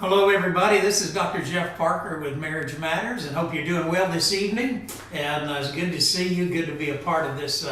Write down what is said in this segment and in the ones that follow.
Hello everybody, this is Dr. Jeff Parker with Marriage Matters, and hope you're doing well this evening. And it's good to see you, good to be a part of this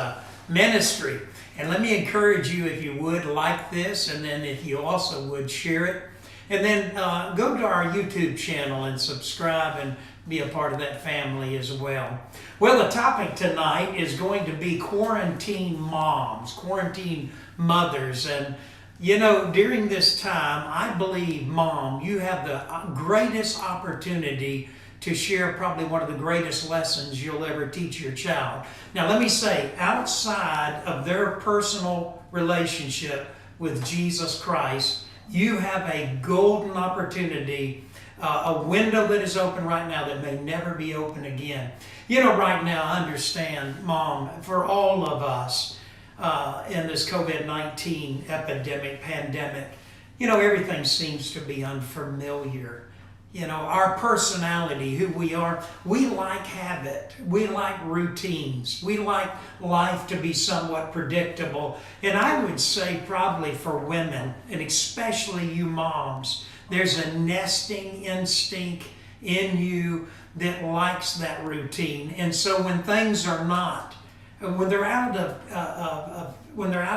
ministry. And let me encourage you, if you would, like this, and then if you also would, share it. And then go to our YouTube channel and subscribe and be a part of that family as well. Well, the topic tonight is going to be quarantine moms, quarantine mothers. And you know, during this time, I believe, Mom, you have the greatest opportunity to share probably one of the greatest lessons you'll ever teach your child. Now, let me say, outside of their personal relationship with Jesus Christ, you have a golden opportunity, a window that is open right now that may never be open again. You know, right now, I understand, Mom, for all of us, in this COVID-19 epidemic, pandemic, you know, everything seems to be unfamiliar. You know, our personality, who we are, we like habit. We like routines. We like life to be somewhat predictable. And I would say probably for women, and especially you moms, there's a nesting instinct in you that likes that routine. And so when things are not, when they're out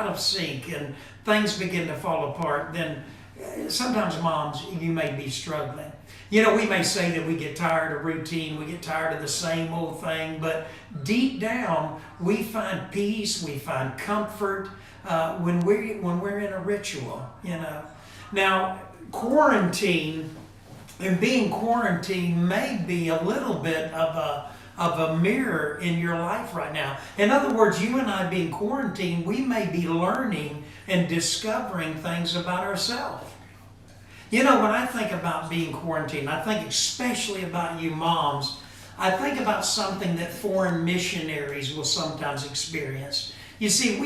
of sync and things begin to fall apart, then sometimes moms, you may be struggling. You know, we may say that we get tired of routine, we get tired of the same old thing, but deep down we find peace, we find comfort when we're in a ritual. You know, now quarantine and being quarantined may be a little bit of a mirror in your life right now. In other words, you and I being quarantined, we may be learning and discovering things about ourselves. You know, when I think about being quarantined, I think especially about you moms, I think about something that foreign missionaries will sometimes experience. You see,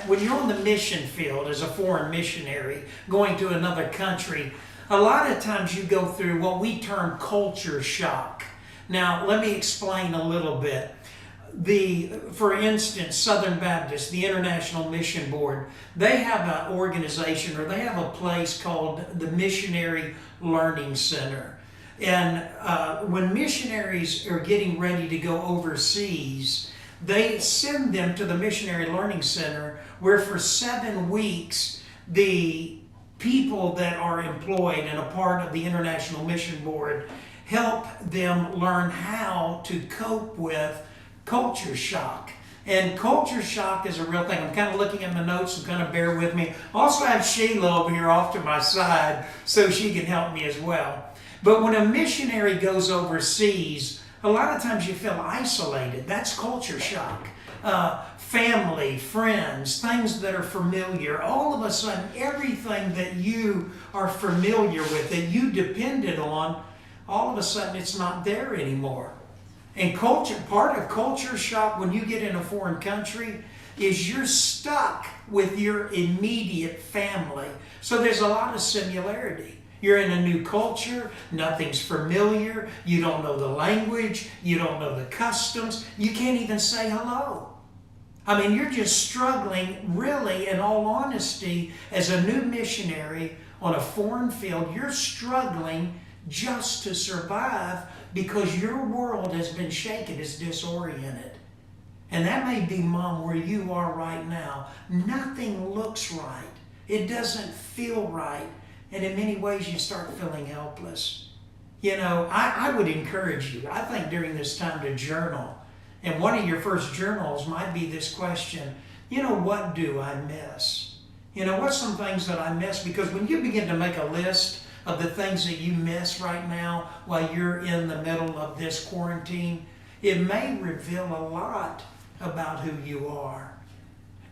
when you're on the mission field as a foreign missionary going to another country, a lot of times you go through what we term culture shock. Now, let me explain a little bit. For instance, Southern Baptist, the International Mission Board, they have an organization, or they have a place called the Missionary Learning Center. And when missionaries are getting ready to go overseas, they send them to the Missionary Learning Center, where for 7 weeks, the people that are employed and a part of the International Mission Board help them learn how to cope with culture shock. And culture shock is a real thing. I'm kind of looking at my notes, so kind of bear with me. I also have Sheila over here off to my side so she can help me as well. But when a missionary goes overseas, a lot of times you feel isolated. That's culture shock. Family, friends, things that are familiar. All of a sudden, everything that you are familiar with, that you depended on, all of a sudden it's not there anymore. And part of culture shock when you get in a foreign country is you're stuck with your immediate family. So there's a lot of similarity. You're in a new culture, nothing's familiar, you don't know the language, you don't know the customs, you can't even say hello. I mean, you're just struggling, really, in all honesty, as a new missionary on a foreign field, you're struggling just to survive because your world has been shaken, it's disoriented. And that may be, Mom, where you are right now. Nothing looks right. It doesn't feel right. And in many ways, you start feeling helpless. You know, I would encourage you, I think during this time, to journal. And one of your first journals might be this question, you know, what do I miss? You know, what's some things that I miss? Because when you begin to make a list of the things that you miss right now while you're in the middle of this quarantine, it may reveal a lot about who you are.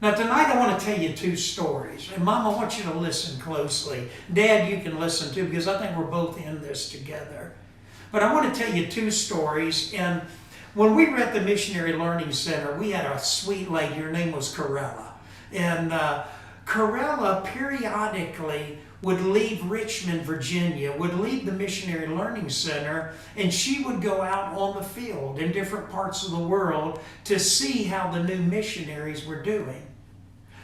Now tonight I want to tell you 2 stories. And Mom, I want you to listen closely. Dad, you can listen too, because I think we're both in this together. But I want to tell you 2 stories. And when we were at the Missionary Learning Center, we had a sweet lady. Her name was Corella. And Corella periodically would leave Richmond, Virginia, would leave the Missionary Learning Center, and she would go out on the field in different parts of the world to see how the new missionaries were doing.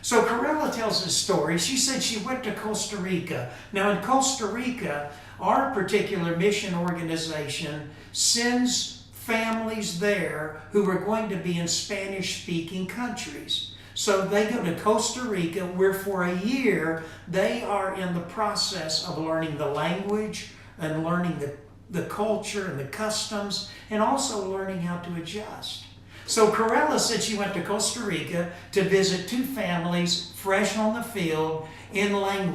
So Corella tells this story. She said she went to Costa Rica. Now in Costa Rica, our particular mission organization sends families there who are going to be in Spanish-speaking countries. So they go to Costa Rica, where for a year they are in the process of learning the language and learning the culture and the customs, and also learning how to adjust. So Corella said she went to Costa Rica to visit two families fresh on the field in language.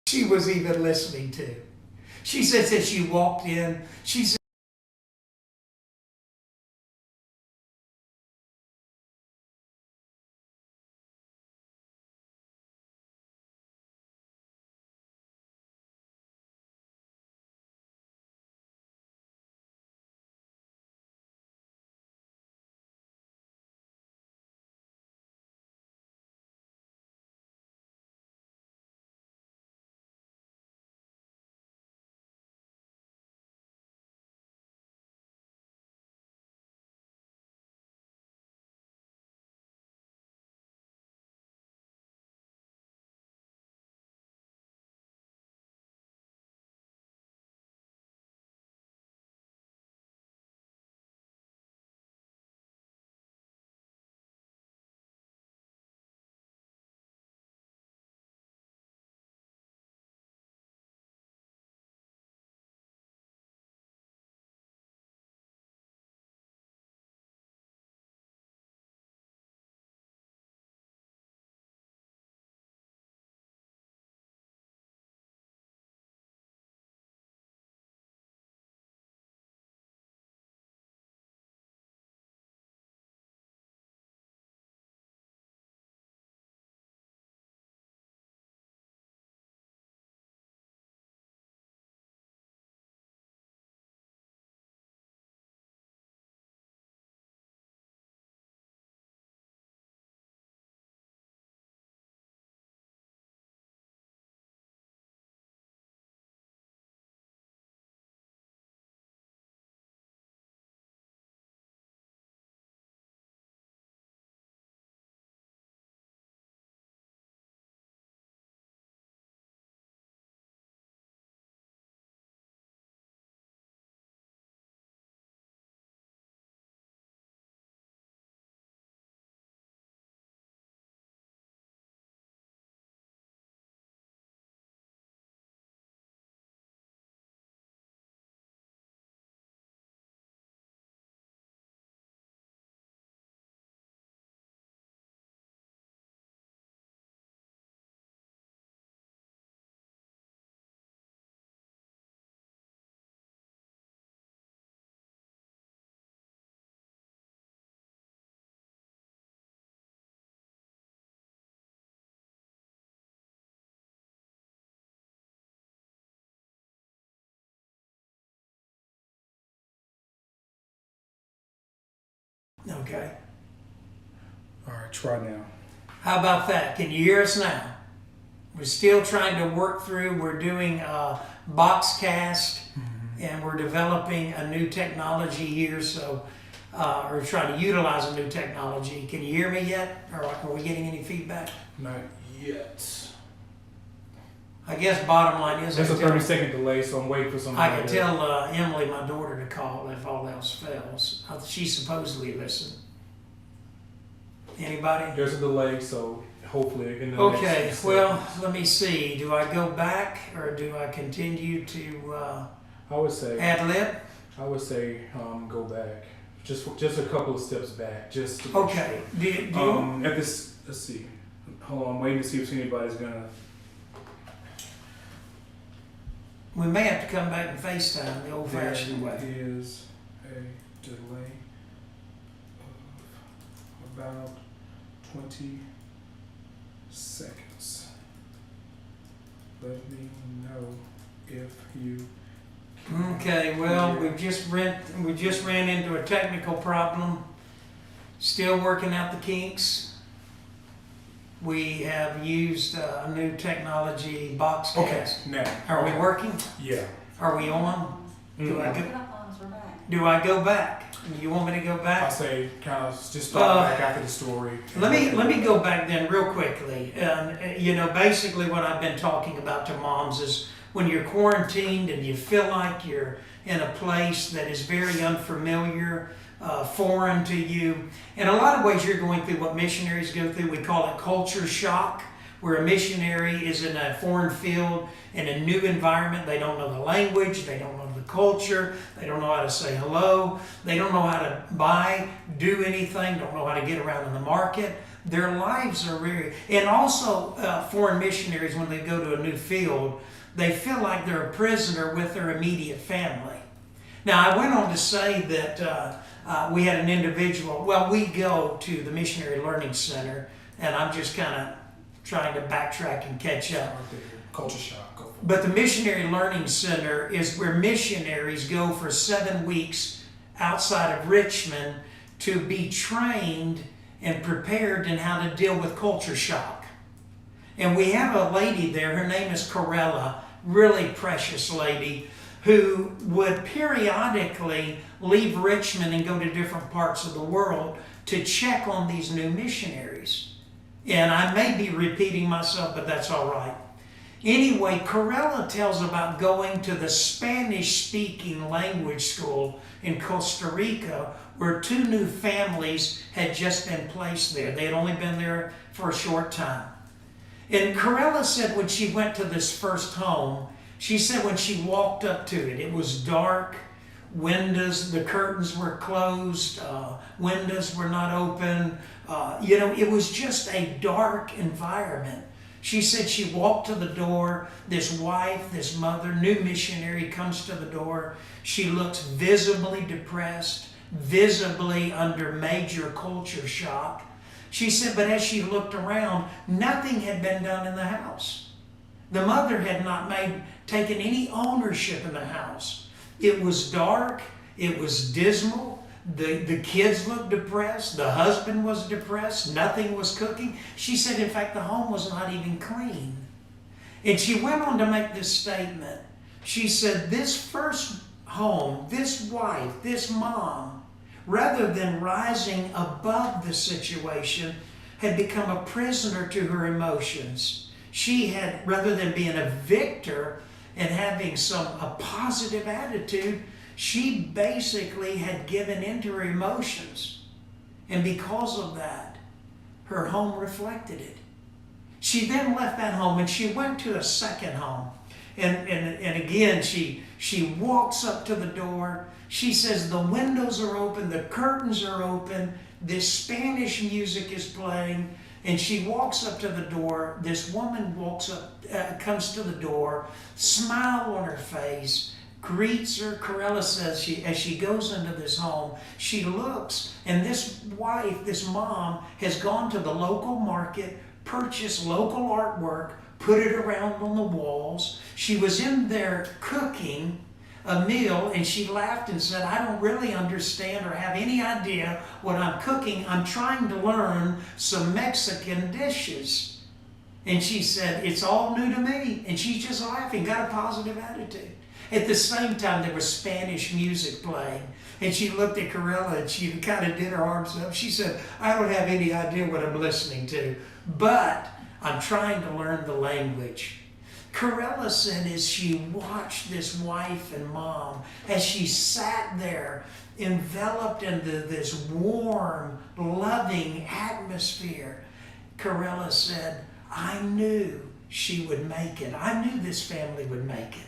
She was even listening to. She says that she walked in, she said, Okay. All right, try now. How about that? Can you hear us now? We're still trying to work through. We're doing Boxcast, and we're developing a new technology here. So, we're trying to utilize a new technology. Can you hear me yet? Or are we getting any feedback? Not yet. I guess bottom line is There's a 30-second delay, so I'm waiting for somebody. I can tell Emily, my daughter, to call if all else fails. She supposedly listened. Anybody? There's a delay, so hopefully in the Okay, next well, let me see. Do I go back or do I continue to I would say ad lib? I would say go back. Just a couple of steps back. Just to make Okay. sure. At this, let's see. Hold on, I'm waiting to see if anybody's gonna. We may have to come back and FaceTime the old-fashioned way. There is a delay of about 20 seconds. Let me know if you. Okay, well, we just ran into a technical problem. Still working out the kinks. We have used a new technology, Boxcast. Okay, now. Are we working? Yeah. Are we on? Do I go back? You want me to go I back? say kind of just start back after the story. Let me go back then real quickly. Basically what I've been talking about to moms is when you're quarantined and you feel like you're in a place that is very unfamiliar, foreign to you. In a lot of ways, you're going through what missionaries go through. We call it culture shock, where a missionary is in a foreign field, in a new environment. They don't know the language, they don't know the culture, they don't know how to say hello, they don't know how to buy, do anything, don't know how to get around in the market. Their lives are very, and also foreign missionaries, when they go to a new field, they feel like they're a prisoner with their immediate family. Now, I went on to say that we had an individual, we go to the Missionary Learning Center, and I'm just kind of trying to backtrack and catch up. Culture shock. But the Missionary Learning Center is where missionaries go for 7 weeks outside of Richmond to be trained and prepared in how to deal with culture shock. And we have a lady there, her name is Corella, really precious lady, who would periodically leave Richmond and go to different parts of the world to check on these new missionaries. And I may be repeating myself, but that's all right. Anyway, Corella tells about going to the Spanish-speaking language school in Costa Rica, where 2 new families had just been placed there. They had only been there for a short time. And Corella said when she went to this first home, she said when she walked up to it, it was dark, windows, the curtains were closed, windows were not open. It was just a dark environment. She said she walked to the door, this wife, this mother, new missionary comes to the door. She looks visibly depressed, visibly under major culture shock. She said, but as she looked around, nothing had been done in the house. The mother had not taken any ownership in the house. It was dark, it was dismal, the kids looked depressed, the husband was depressed, nothing was cooking. She said, in fact, the home was not even clean. And she went on to make this statement. She said, this first home, this wife, this mom, rather than rising above the situation, had become a prisoner to her emotions. She had, rather than being a victor and having a positive attitude, she basically had given into her emotions. And because of that, her home reflected it. She then left that home and she went to a second home. And again, she walks up to the door. She says the windows are open, the curtains are open, this Spanish music is playing, and she walks up to the door. This woman comes to the door, smile on her face, greets her. Corella says as she goes into this home, she looks, and this wife, this mom, has gone to the local market, purchased local artwork, put it around on the walls. She was in there cooking, a meal, and she laughed and said, I don't really understand or have any idea what I'm cooking. I'm trying to learn some Mexican dishes. And she said, it's all new to me. And she's just laughing, got a positive attitude. At the same time, there was Spanish music playing. And she looked at Corella and she kind of did her arms up. She said, I don't have any idea what I'm listening to, but I'm trying to learn the language. Corella said as she watched this wife and mom, as she sat there enveloped into this warm, loving atmosphere, Corella said, I knew she would make it. I knew this family would make it.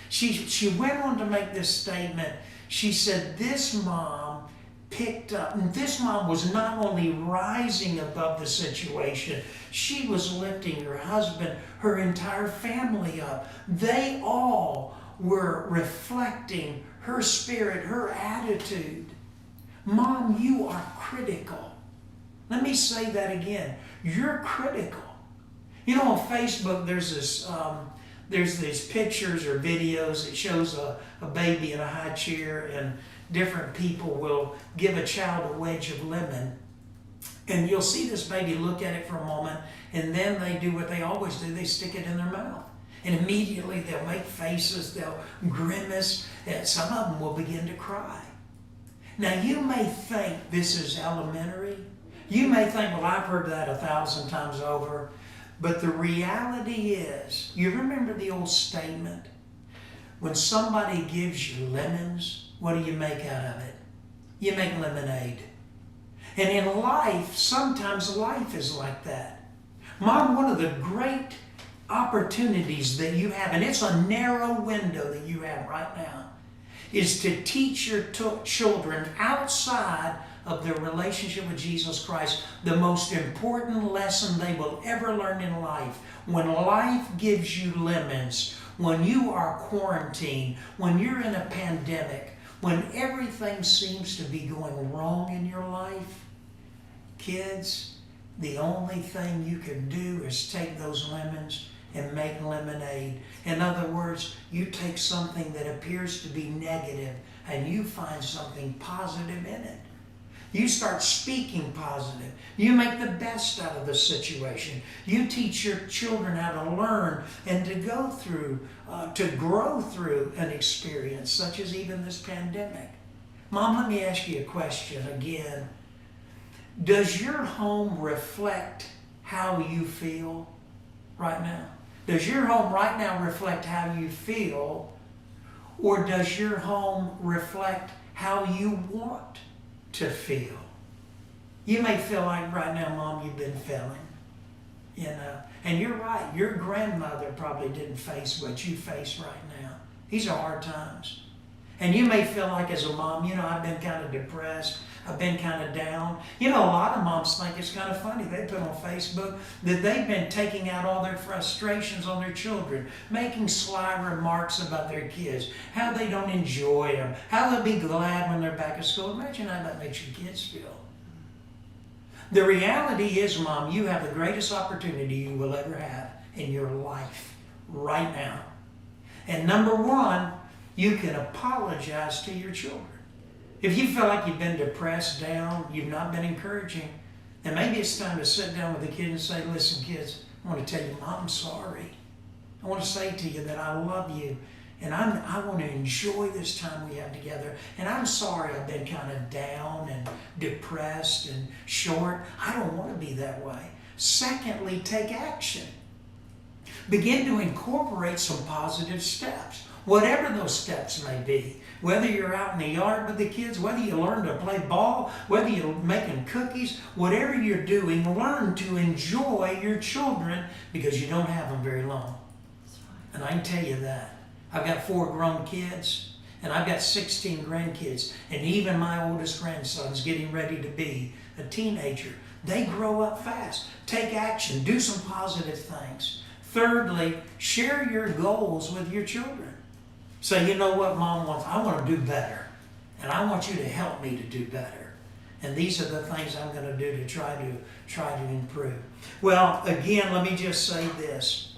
She went on to make this statement. She said this mom picked up, and this mom was not only rising above the situation, she was lifting her husband, her entire family up. They all were reflecting her spirit, her attitude. Mom, you are critical. Let me say that again. You're critical. You know, on Facebook, there's these pictures or videos that shows a baby in a high chair, and different people will give a child a wedge of lemon. And you'll see this baby look at it for a moment, and then they do what they always do. They stick it in their mouth. And immediately they'll make faces, they'll grimace, and some of them will begin to cry. Now you may think this is elementary. You may think, well, I've heard that 1,000 times over. But the reality is, you remember the old statement? When somebody gives you lemons, what do you make out of it? You make lemonade. And in life, sometimes life is like that. Mom, one of the great opportunities that you have, and it's a narrow window that you have right now, is to teach your children outside of their relationship with Jesus Christ the most important lesson they will ever learn in life. When life gives you lemons, when you are quarantined, when you're in a pandemic, when everything seems to be going wrong in your life, kids, the only thing you can do is take those lemons and make lemonade. In other words, you take something that appears to be negative and you find something positive in it. You start speaking positive. You make the best out of the situation. You teach your children how to learn and to go through, to grow through an experience such as even this pandemic. Mom, let me ask you a question again. Does your home reflect how you feel right now? Does your home right now reflect how you feel, or does your home reflect how you want to feel? You may feel like right now, Mom, you've been failing, you know. And you're right, your grandmother probably didn't face what you face right now. These are hard times. And you may feel like as a mom, you know, I've been kind of depressed, I've been kind of down. You know, a lot of moms think it's kind of funny. They put on Facebook that they've been taking out all their frustrations on their children, making sly remarks about their kids, how they don't enjoy them, how they'll be glad when they're back at school. Imagine how that makes your kids feel. The reality is, Mom, you have the greatest opportunity you will ever have in your life right now. And number one, you can apologize to your children. If you feel like you've been depressed, down, you've not been encouraging, then maybe it's time to sit down with the kid and say, listen, kids, I want to tell you, Mom, I'm sorry. I want to say to you that I love you, and I want to enjoy this time we have together. And I'm sorry I've been kind of down and depressed and short. I don't want to be that way. Secondly, take action. Begin to incorporate some positive steps, whatever those steps may be. Whether you're out in the yard with the kids, whether you learn to play ball, whether you're making cookies, whatever you're doing, learn to enjoy your children because you don't have them very long. And I can tell you that. I've got 4 grown kids and I've got 16 grandkids, and even my oldest grandson's getting ready to be a teenager. They grow up fast. Take action. Do some positive things. Thirdly, share your goals with your children. Say, you know what Mom wants? I want to do better. And I want you to help me to do better. And these are the things I'm going to do to try to improve. Well, again, let me just say this.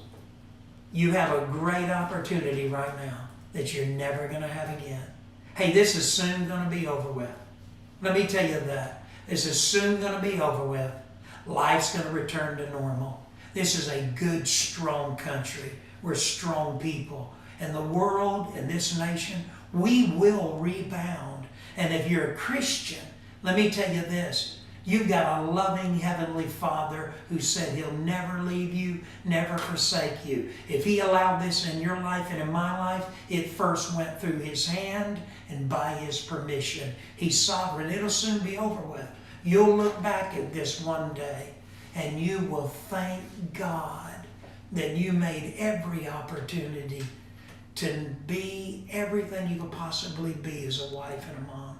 You have a great opportunity right now that you're never going to have again. Hey, this is soon going to be over with. Let me tell you that. This is soon going to be over with. Life's going to return to normal. This is a good, strong country. We're strong people. And the world and this nation, we will rebound. And if you're a Christian, let me tell you this. You've got a loving Heavenly Father who said He'll never leave you, never forsake you. If He allowed this in your life and in my life, it first went through His hand and by His permission. He's sovereign. It'll soon be over with. You'll look back at this one day and you will thank God that you made every opportunity to be everything you could possibly be as a wife and a mom.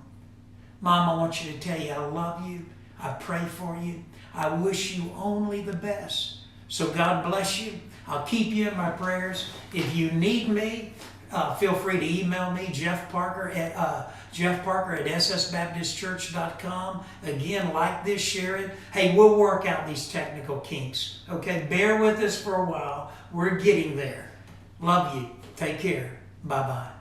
Mom, I want you to tell you I love you. I pray for you. I wish you only the best. So God bless you. I'll keep you in my prayers. If you need me, feel free to email me, Jeff Parker at ssbaptistchurch.com. Again, like this, share it. Hey, we'll work out these technical kinks. Okay, bear with us for a while. We're getting there. Love you. Take care. Bye-bye.